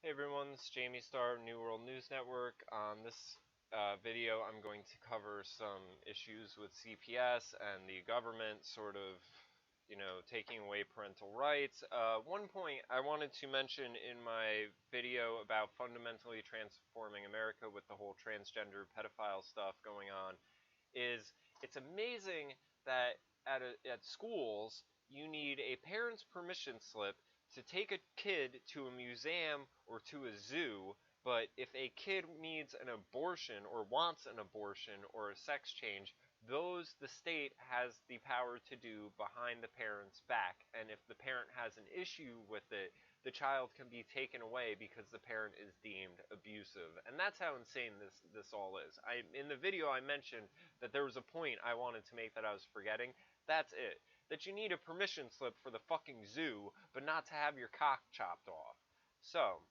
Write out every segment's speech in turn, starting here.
Hey everyone, this is Jamie Star, New World News Network. On this video, I'm going to cover some issues with CPS and the government sort of, taking away parental rights. One point I wanted to mention in my video about fundamentally transforming America with the whole transgender pedophile stuff going on is it's amazing that at schools you need a parent's permission slip to take a kid to a museum or to a zoo, but if a kid needs an abortion or wants an abortion or a sex change, those the state has the power to do behind the parent's back. And if the parent has an issue with it, the child can be taken away because the parent is deemed abusive. And that's how insane this all is. In the video I mentioned that there was a point I wanted to make that I was forgetting. That's it. That you need a permission slip for the fucking zoo, but not to have your cock chopped off. So,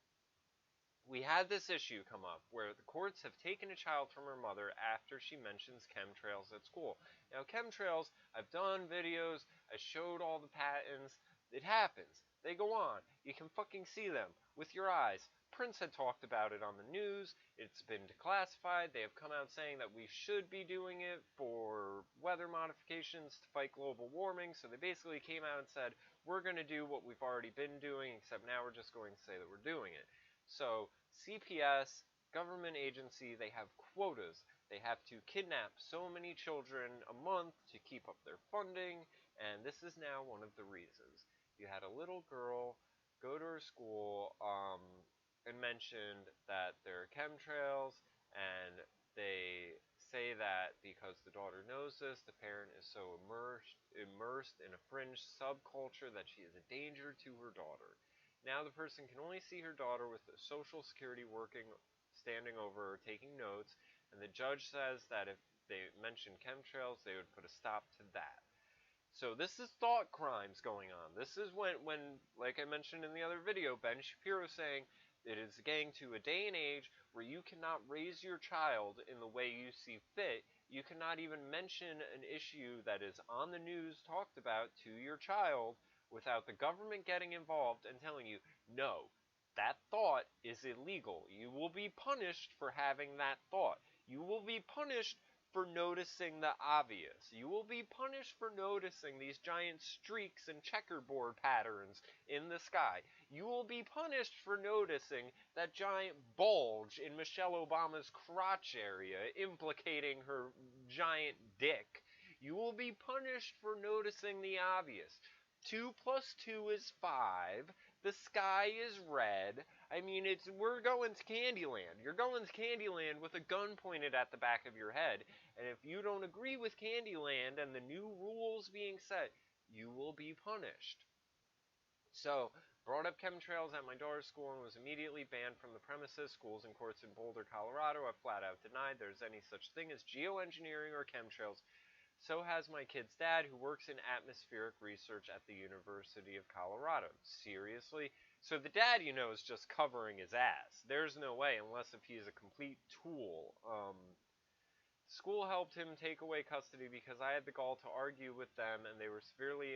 we had this issue come up where the courts have taken a child from her mother after she mentions chemtrails at school. Now, chemtrails, I've done videos, I showed all the patents. It happens. They go on. You can fucking see them with your eyes. Prince had talked about it on the news. It's been declassified. They have come out saying that we should be doing it for weather modifications to fight global warming. So they basically came out and said, we're going to do what we've already been doing, except now we're just going to say that we're doing it. So CPS, government agency, they have quotas. They have to kidnap so many children a month to keep up their funding, and this is now one of the reasons. You had a little girl go to her school and mentioned that there are chemtrails, and they say that because the daughter knows this, the parent is so immersed in a fringe subculture that she is a danger to her daughter. Now the person can only see her daughter with the social security working, standing over her, taking notes, and the judge says that if they mention chemtrails, they would put a stop to that. So this is thought crimes going on. This is when, like I mentioned in the other video, Ben Shapiro saying it is getting to a day and age where you cannot raise your child in the way you see fit. You cannot even mention an issue that is on the news talked about to your child without the government getting involved and telling you, no, that thought is illegal. You will be punished for having that thought. You will be punished for noticing the obvious. You will be punished for noticing these giant streaks and checkerboard patterns in the sky. You will be punished for noticing that giant bulge in Michelle Obama's crotch area implicating her giant dick. You will be punished for noticing the obvious. 2 plus 2 is 5. The sky is red. I mean, we're going to Candyland. You're going to Candyland with a gun pointed at the back of your head. And if you don't agree with Candyland and the new rules being set, you will be punished. So, brought up chemtrails at my daughter's school and was immediately banned from the premises. Schools and courts in Boulder, Colorado have flat out denied there's any such thing as geoengineering or chemtrails. So has my kid's dad, who works in atmospheric research at the University of Colorado. Seriously? So the dad, is just covering his ass. There's no way, unless if he's a complete tool. School helped him take away custody because I had the gall to argue with them, and they were severely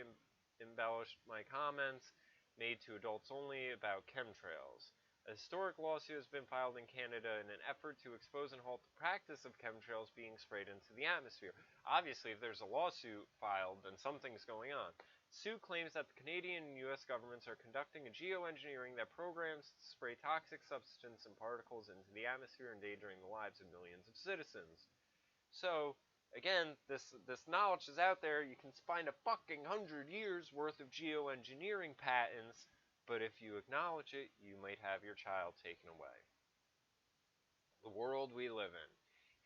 embellished my comments made to adults only about chemtrails. A historic lawsuit has been filed in Canada in an effort to expose and halt the practice of chemtrails being sprayed into the atmosphere. Obviously, if there's a lawsuit filed, then something's going on. The suit claims that the Canadian and U.S. governments are conducting a geoengineering that programs to spray toxic substance and particles into the atmosphere, endangering the lives of millions of citizens. So, again, this knowledge is out there. You can find a fucking 100 years worth of geoengineering patents, but if you acknowledge it, you might have your child taken away. The world we live in.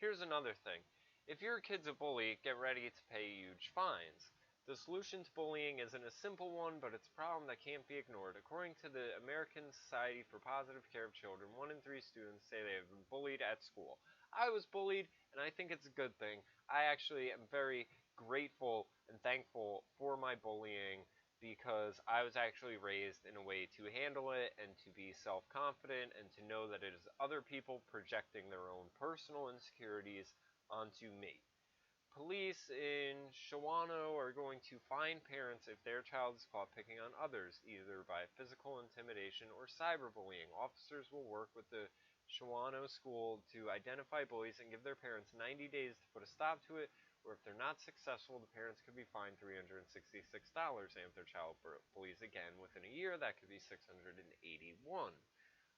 Here's another thing. If your kid's a bully, get ready to pay huge fines. The solution to bullying isn't a simple one, but it's a problem that can't be ignored. According to the American Society for Positive Care of Children, 1 in 3 students say they have been bullied at school. I was bullied, and I think it's a good thing. I actually am very grateful and thankful for my bullying because I was actually raised in a way to handle it and to be self-confident and to know that it is other people projecting their own personal insecurities onto me. Police in Shawano are going to fine parents if their child is caught picking on others, either by physical intimidation or cyberbullying. Officers will work with the Shawano school to identify bullies and give their parents 90 days to put a stop to it, or if they're not successful, the parents could be fined $366. And if their child bullies again within a year, that could be $681.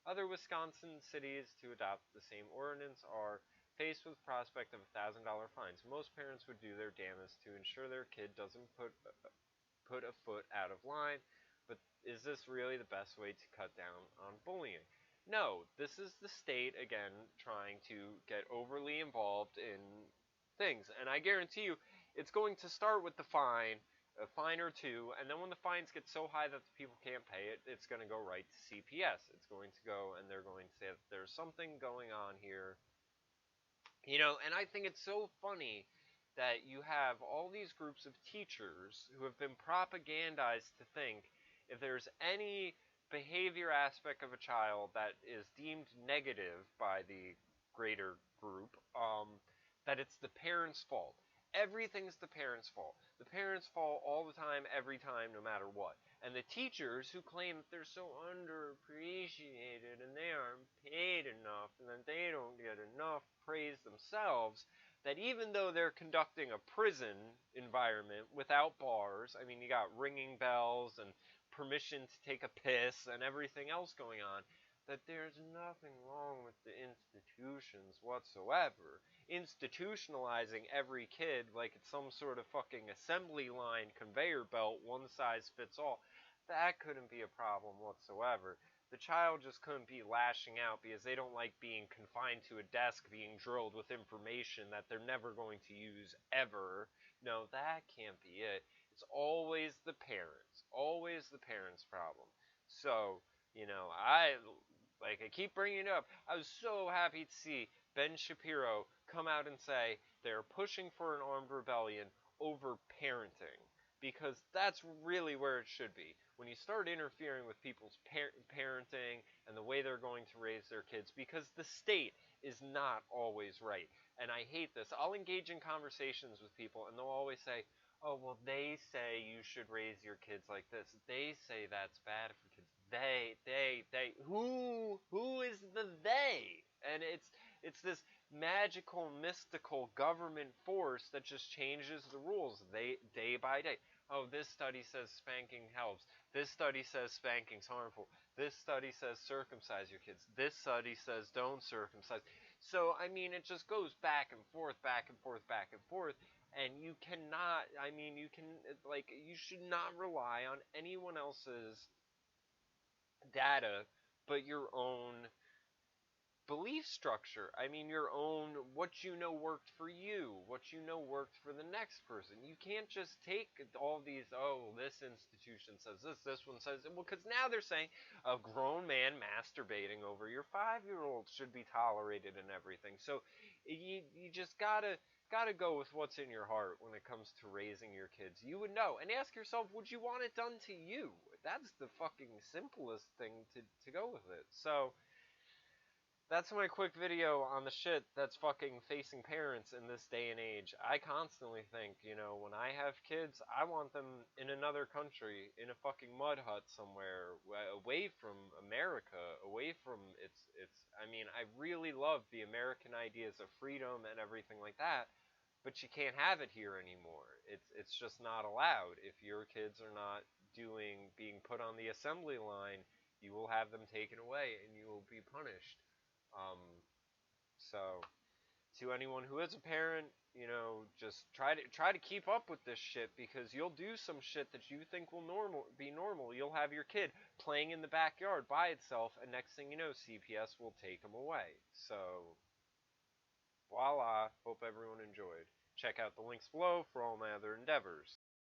Other Wisconsin cities to adopt the same ordinance are faced with prospect of $1,000 fines. Most parents would do their damnedest to ensure their kid doesn't put a foot out of line, but is this really the best way to cut down on bullying? No, this is the state, again, trying to get overly involved in things. And I guarantee you, it's going to start with the fine, a fine or two, and then when the fines get so high that the people can't pay it, it's going to go right to CPS. It's going to go, and they're going to say that there's something going on here. And I think it's so funny that you have all these groups of teachers who have been propagandized to think if there's any behavior aspect of a child that is deemed negative by the greater group, that it's the parents' fault. Everything's the parents' fault. The parents' fault all the time, every time, no matter what. And the teachers who claim that they're so underappreciated and they aren't paid enough and that they don't get enough praise themselves, that even though they're conducting a prison environment without bars, I mean, you got ringing bells and permission to take a piss and everything else going on, that there's nothing wrong with the institutions whatsoever. Institutionalizing every kid like it's some sort of fucking assembly line conveyor belt, one size fits all, that couldn't be a problem whatsoever. The child just couldn't be lashing out because they don't like being confined to a desk being drilled with information that they're never going to use ever. No, that can't be it. It's always the parents' problem. So, I keep bringing it up. I was so happy to see Ben Shapiro come out and say they're pushing for an armed rebellion over parenting, because that's really where it should be. When you start interfering with people's parenting and the way they're going to raise their kids, because the state is not always right. And I hate this. I'll engage in conversations with people and they'll always say, oh, well, they say you should raise your kids like this. They say that's bad for kids. They. Who is the they? And it's this magical, mystical government force that just changes the rules day by day. Oh, this study says spanking helps. This study says spanking's harmful. This study says circumcise your kids. This study says don't circumcise. So, I mean, it just goes back and forth, back and forth, back and forth. And you cannot, you should not rely on anyone else's data but your own belief structure. I mean, your own, what you know worked for you, what you know worked for the next person. You can't just take all these, oh, this institution says this one says, well, because now they're saying a grown man masturbating over your 5-year-old should be tolerated and everything. So you just gotta go with what's in your heart when it comes to raising your kids. You would know. And ask yourself, would you want it done to you? That's the fucking simplest thing to go with it. So that's my quick video on the shit that's fucking facing parents in this day and age. I constantly think, when I have kids, I want them in another country, in a fucking mud hut somewhere, away from America, away from I mean, I really love the American ideas of freedom and everything like that, but you can't have it here anymore. It's just not allowed. If your kids are not being put on the assembly line, you will have them taken away and you will be punished. So to anyone who is a parent, just try to keep up with this shit, because you'll do some shit that you think will be normal. You'll have your kid playing in the backyard by itself, and next thing you know, CPS will take them away. So voila, hope everyone enjoyed. Check out the links below for all my other endeavors.